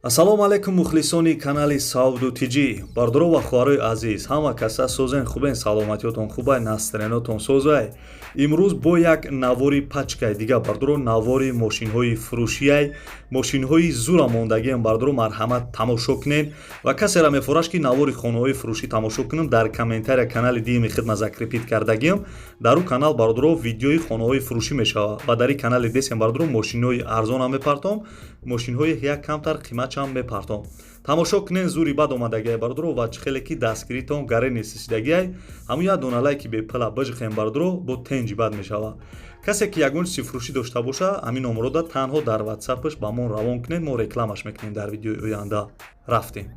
Ассалому алайкум мухлисони канали Сауду Тиҷи. Бардуро ва хуҳарои азиз, ҳама каса созен хубен, саломатиётон хубай, настроениятон созай. Имрӯз бо як навори пачкай дига бардуро навори мошинҳои фурӯшияй, мошинҳои зура мондагиам бардуро марҳамат тамошо кунен ва касера мефораш ки навори хонаҳои фурӯшӣ тамошо кунем дар комментария канали дими хидмат закрепит кардагиам. дар ӯ канал бардуро видеои хонаҳои фурӯшӣ мешава ва дар ин канали десем бардуро мошинҳои арзонам мепартом, мошинҳои як камтар қиматчам мепартом. тамошо кунен зури бад омадагиай бардуро ва чӣ хеле ки дастгиритон гарени сисидагиай ҳамун як дона лайки бепила бижихем бардуро бо тенҷи бад мешава. касе ки ягон чизи фурӯшӣ дошта боша ҳамин номеро да танҳо дар ватсапаш ба мон равон кунед, мо рекламаш мекунем дар видеои оянда. рафтем.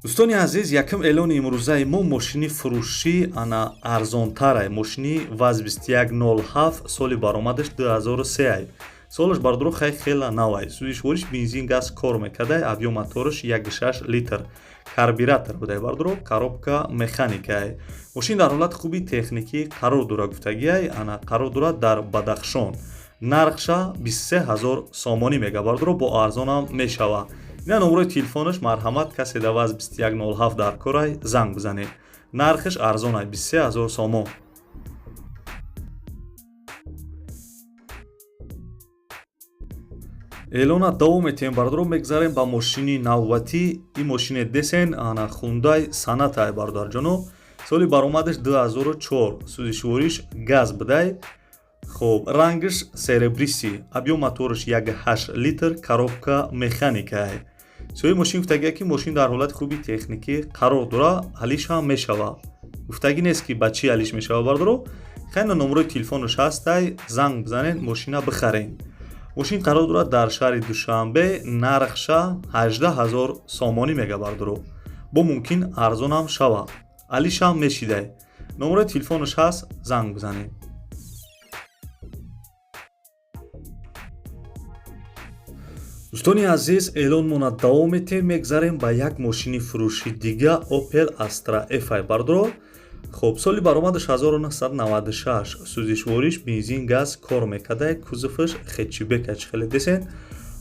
дӯстони азиз, якм эълони имрӯзаи мо мошини фурӯшӣ ана арзонтарай. мошини ВАЗ-2107 соли баромадаш 2003 солаш бардуро хела навай. сӯзишвориш бензин газ кор мекардай, объём мотораш 1.6 литр, карбюратор будай бардуро, коробка механикай. мошин дар ҳолати хуби техникӣ қарор дора гуфтагиай, ана қарор дора дар Бадахшон. нархша 23000 сомонӣ мега бардуро бо арзонам мешава. ина номерои телефонаш марҳамат касе да ВАЗ-2107 дар корай занг бизанед. нархиш арзонай 23000 сомон. эълона давом метем бардуро мегзарем ба мошини навбатӣ. ин мошини десен ана Hyundai Sonata бародарҷоно. соли баромадаш 2004, сӯзишвориш газ будай. хоб рангиш серебриси, объём моториш 1.8 литр, коробка механикай. сои мошин гуфтагия ки мошин дар ҳолати хуби техникӣ қарор дора, ҳалиш ҳам мешава. гуфтагӣ нест ки ба чӣ ҳалиш мешава бардуро. хайна номерои телефонаш ҳастай, занг бизанен, мошина бихарен. мошин қарор дора дар шаҳри Душанбе, нархша 18000 сомонӣ мега бардуро. бо мумкин арзонам шава. ҳалишам мешидай. номерои телефонаш ҳаст, занг бизанен. дӯстони азиз, эълонмона давом метем, мегзарем ба як мошини фурӯши дига, Opel Astra F бардуро. хоб соли баромадаш 1996, сӯзишвориш бензин газ кор мекардай, кузоваш хетчбека чӣ хеле десен,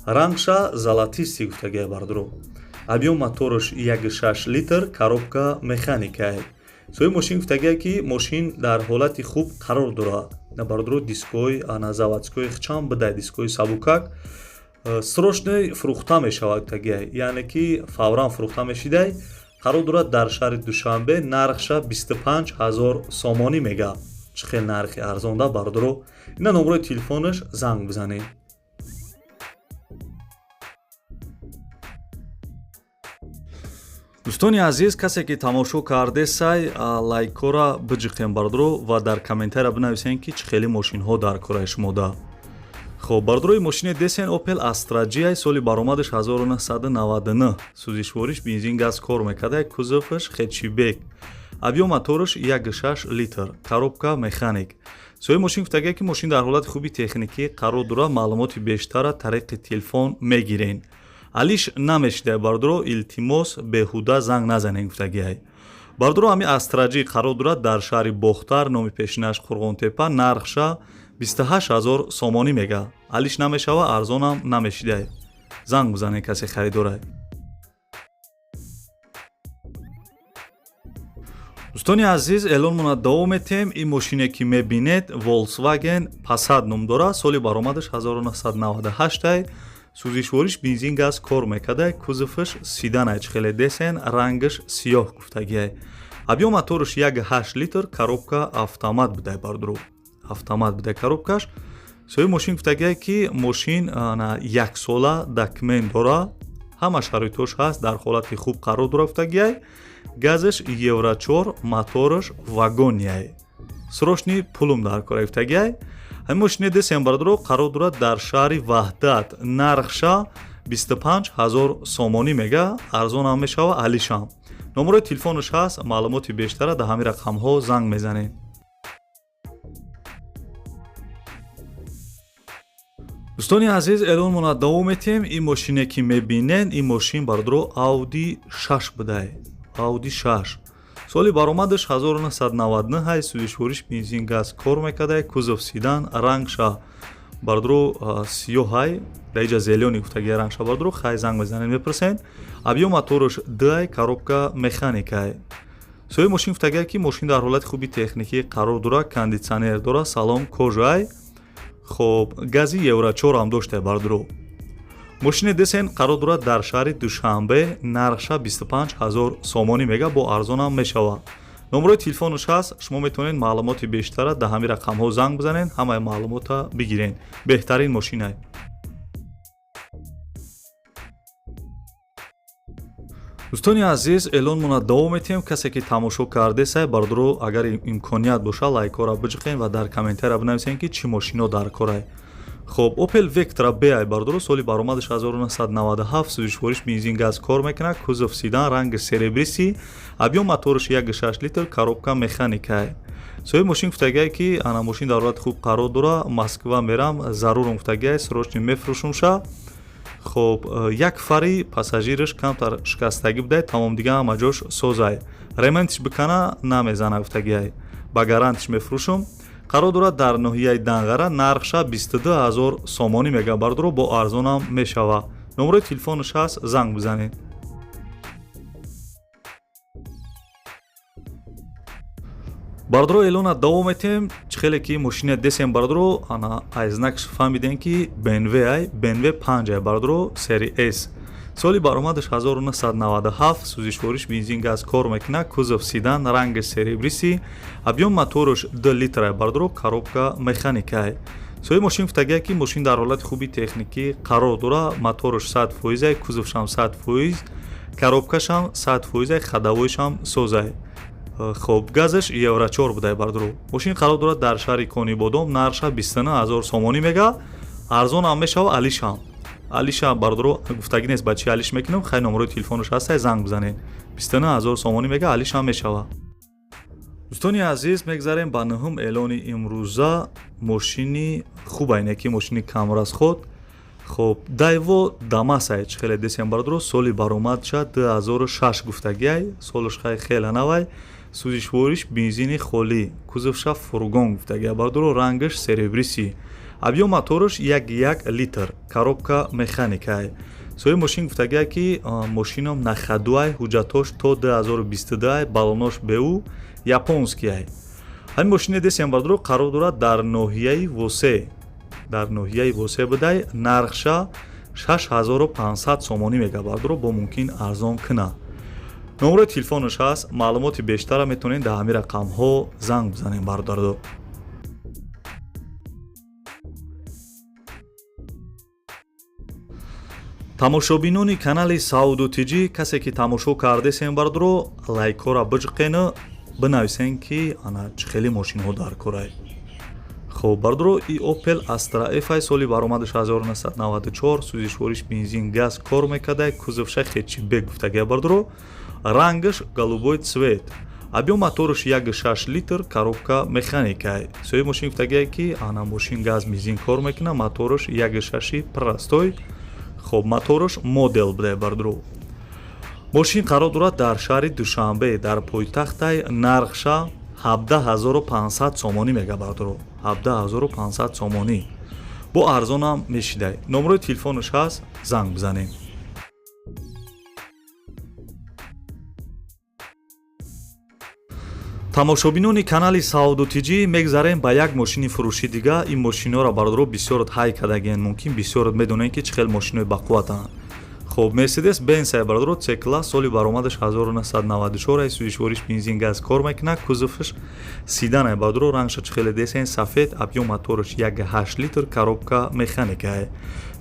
рангша золотисти гуфтагия бардуро. объём мотораш 1.6 литр, коробка механикай. сои мошин гуфтагия ки мошин дар ҳолати хуб қарор дора. бардуро дискои ана заводскои хчам бидай, дискои сабукак срочной фурӯхта мешавад гуфтагиай, яъне ки фавран фурӯхта мешидай. қарор дора дар шаҳри Душанбе, нархша 25000 сомонӣ мега. чӣ хел нархи арзонда бардуро. ина номерои телефонаш, занг бизанед. дӯстони азиз, касе ки тамошо кардесай, лайкора биҷиқем бардуро ва дар комментария бинависен ки чӣ хели мошинҳо дар кораи шумода. хоб бардурои мошини десен Opel Astra G соли баромадаш 1999, сӯзишвориш бензин газ кор мекардай, кузоваш хетчбек, объём мотораш 1.6 литр, коробка механик. сои мошин гуфтагия ки мошин дар ҳолати хуби техникӣ қарор дора, маълумоти бештара тариқи телефон мегирен. алиш намешидай бардуро, илтимос беҳуда занг назанен гуфтагиай. бардуро ҳами Astra G қарор дора дар шаҳри Бохтар, номи пешинаш Қурғонтепа, нархша 28000 сомонӣ мега. алиш намешава, арзонам намешидай. занг бизанед касе харидорай. дӯстони азиз, эълонмона давом метем. ин мошине ки мебинед Volkswagen Passat ном дора. соли баромадаш 1998, сӯзишвориш бензин газ кор мекардай, кузоваш седанай чӣ хеле десен, рангиш сиёҳ гуфтагиай. объём мотораш 1.8 литр, коробка автомат будай бардуро. автомат будай коробкаш. сои мошин гуфтагия ки мошин яксола документ дора, ҳама шароитош ҳаст, дар ҳолати хуб қарор дора гуфтагиай. газаш евро 4, мотораш вагоняй. срочни пулум дар кора гуфтагиай. ҳамин мошини десем бардуро қарор дора дар шаҳри Ваҳдат, нархша 25000 сомонӣ мега, арзонам мешава, алишам. номерои телефонаш ҳаст, маълумоти бештара дар ҳамин рақамҳо занг мезанед. дӯстони азиз, эълонмона давом метем. ин мошине ки мебинен, ин мошин бардуро Audi 6 будай. Audi 6 соли баромадаш 1999, сӯзишвориш бензин газ кор мекардай, кузов седан, рангша бардро сиёҳай даиҷа зелёни гуфтагия ранша бардро хай занг мезанед мепурсен абиё моторош дай коробка механикай соҳиби мошин гуфтагия ки мошин дар ҳолати хуби техникӣ қарор дора кондитсионер дора салом кожай хоб гази евро 4 ҳам доштай бардро мошине десен қарор дора дар шаҳри душанбе нархша 25 000 сомонӣ мега бо арзонам мешава номерои телефонаш ҳаст шумо метавонед маълумоти бештара дар ҳамин рақамҳо занг бизанед ҳамаи маълумота бигирен беҳтарин мошинай дӯстони азиз эълон монад давом метиҳем касе ки тамошо кардесай бардро агар имконият боша лайкора биҷиқен ва дар комментария бинависен ки чӣ мошино дар корай хоб Opel Vectra BI бардро соли баромадаш 1997 сӯзишвориш бензин газ кор мекунад кузов седан ранги серебриси объем мотораш 1.6 литр коробка механикай соҳиби мошин гуфтагия ки ана мошин дар ҳолати хуб қарор дора Москва мерам зарурам гуфтагия срочно мефурӯшумша хоб як фари пассажираш камтар шикастагӣ будай тамом дига ҳама ҷош созай ремонтиш бикана намезана гуфтагия ба гарантиш мефурӯшум қарор дорад дар ноҳияи Данғара нархша 22 000 сомонӣ мега бардро бо арзонам мешава номерои телефонаш ҳаст занг бизанед бардро эълона давом метем чӣ хеле ки мошине десем бардро ана айзнакш фаҳмидем ки BMW 5 бардро сери S соли баромадаш 1997 сӯзишвориш бензин газ кор мекунад кузов седан ранги серебриси объем мотораш 2 литр бардро коробка механикай соҳиби мошин гуфтагия ки мошин дар ҳолати хуби техникӣ қарор дора мотораш 100% кузовшам 100% коробкашам 100% ходовойшам созай хоб газаш евро 4 будай бардро мошин қарор дорад дар шаҳри Конибодом нархша 29 000 сомонӣ мега арзонам мешава алиша бардро гуфтагӣ нест ба чӣ алиш мекунам хай номерои телефонаш ҳастай занг бизанед 29 000 сомонӣ мега алиша мешава дӯстони азиз мегзарем ба нӯҳум эълони имрӯза мошини хубайне ки мошини камрасход хоб Daewoo Damasай чӣ хеле десем бардро соли баромадша 2006 гуфтагиай солаш хай хеле навай сӯзишвориш бензини холӣ кузовша фургон гуфтагия бардро рангаш серебриси объем мотораш 1.1 литр коробка механикай соҳиби мошин гуфтагия ки мошинам нахадуай ҳуҷҷатош то 2022 балонош беу японскиай ҳамин мошине десем бардро қарор дорад дар ноҳияи восе будай нархша 6500 сомонӣ мега бардро бо мумкин арзон куна номерои телефонаш ҳаст маълумоти бештара метавонед дар ҳамин рақамҳо занг бизанед бардордо тамошобинони канали Сауду Тиҷи касе ки тамошо кардесем бардро лайкора биҷиқену бинависен ки ана чӣ хеле мошинҳо дар корай хоб бардро и Opel Astra F соли баромадаш 1994 сӯзишвориш бензин газ кор мекардай кузовша хетчбек гуфтагия бардро рангаш голубой цвет объем мотораш 1.6 литр коробка механикай соҳиби мошин гуфтагия ки ана мошин газ бензин кор мекуна мотораш 1.6 простой хоб мотораш модел будай бардро мошин қарор дорад дар шаҳри Душанбе дар пойтахтай нархша 17500 сомонӣ мега бардро 17500 сомонӣ бо арзонам мешидай номерои телефонаш ҳаст занг бизанед тамошобинони канали Сауду Тиҷи мегзарем ба як мошини фурӯши дига ин мошиноро бардро бисёрат ҳай кардагиен мумкин бисёрат медонед ки чӣ хел мошинои бақувватанд хоб Mercedes Benz бардро C-класс соли баромадаш 1994 сӯзишвориш бензин газ кор мекунад кузоваш седан бардро рангша чӣ хеле десен сафед объем мотораш 1.8 литр коробка механикай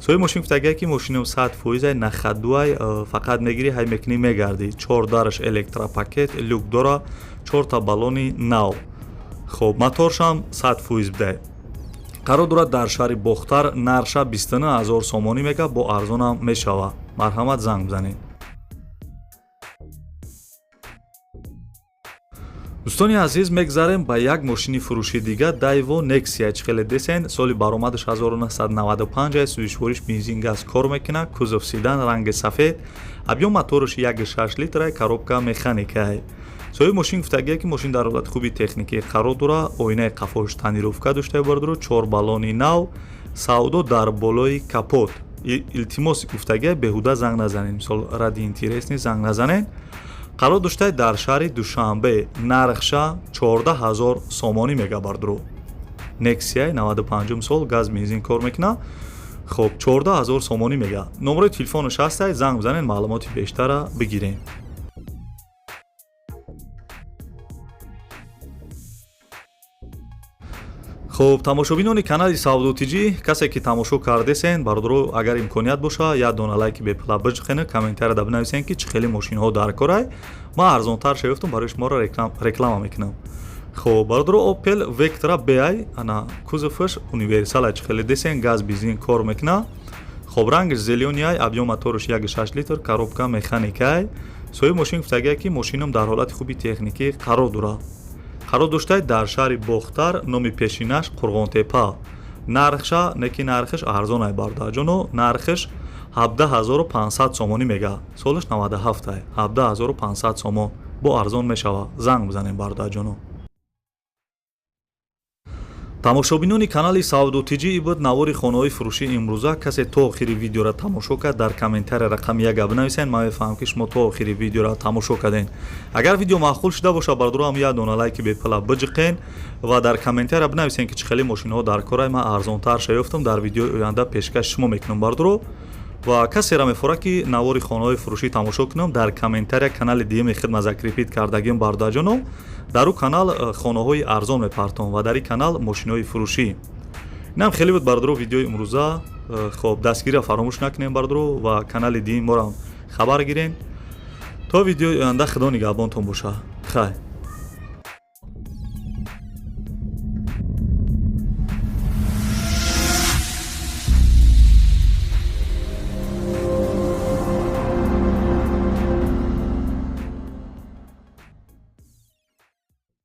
соҳиби мошин гуфтагия ки мошинам 100% нахадуай фақат мегири ҳай мекунӣ мегарди 4 дараш электропакет люк дора 4 та балони нав хоб моторшам 100% будай қарор дорад дар шаҳри Бохтар нархша 29 000 сомонӣ мега бо арзонам мешава марҳамат занг бизанед дӯстони азиз мегзарем ба як мошини фурӯши дига Daewoo Nexia чӣ хеле десен соли баромадаш 1995 сӯзишвориш бензин газ кор мекунад кузов седан ранги сафед объем мотораш 1.6 литр коробка механикай соҳиби мошин гуфтагия ки мошин дар ҳолати хуби техникӣ қарор дора оинаи қафош танировка дошта бардро 4 балони нав савдо дар болои капот. илтимоси гуфтага беҳуда занг назанед, мисол ради интересни занг назанед. қарор доштаед дар шаҳри душанбе нархша 14000 сомонӣ мегабардро. Nexia 95 сол газ бензин кор мекуна. хоб 14000 сомонӣ мега. номери телефонаш ҳастаи занг бизанед, маълумоти бештара бигиред. хоб тамошобинони канали Савдотиҷӣ, касе ки тамошо кардесен, бардоро агар имконият боша як дона лайки бепла биҷхена, комментарияда бинависен ки чӣ хеле мошинҳо дар корай. Ман арзонтар шавифтам, барои шуморо реклама мекунам. хоб бардоро Opel Vectra BI ана кузоваш универсал чӣ хеле десен, газ бензин кор мекуна. хоб рангаш зеленияй, объем мотораш 1.6 литр, коробка механикай. соҳиби мошин гуфтагае ки мошинам дар ҳолати хуби техникӣ қарор дорад. қарор доштаед дар шаҳри Бохтар, номи пешинаш Қурғонтепа. нархша неки нархаш арзонай бардаҷоно, нархаш 17500 сомонӣ мега. солаш 97 ай. 17500 сомон бо арзон мешава. занг бизанем бардаҷоно. тамошобинони канали Савдотиҷӣ ибод навори хонаҳои фурӯшии имрӯза. касе то охири видеоро тамошо кард, дар комментария рақами 1 бинависен. ман мефаҳмам ки шумо то охири видеоро тамошо карден. агар видео маъқул шуда боша, бардоро ҳам як дона лайки бепала биҷиқен ва дар комментария бинависен ки чӣ хеле мошинҳо дар корай. ман арзонтар шаёфтам, дар видеои оянда пешкаш шумо мекунам бардоро. ва касера мефора ки навори хонаҳои фурӯшӣ тамошо кунам, дар комментария канали диеми хидмат закрепит кардагим бардаҷоно. дар ӯ канал хонаҳои арзон мепартом ва дар ин канал мошинҳои фурӯшӣ. инам хеле буд бардоро видеои имрӯза. хоб дастгирия фаромӯш накунем бардоро ва канали дием моро хабар гирен. то видеои оянда худо нигаҳбонтон боша. хай.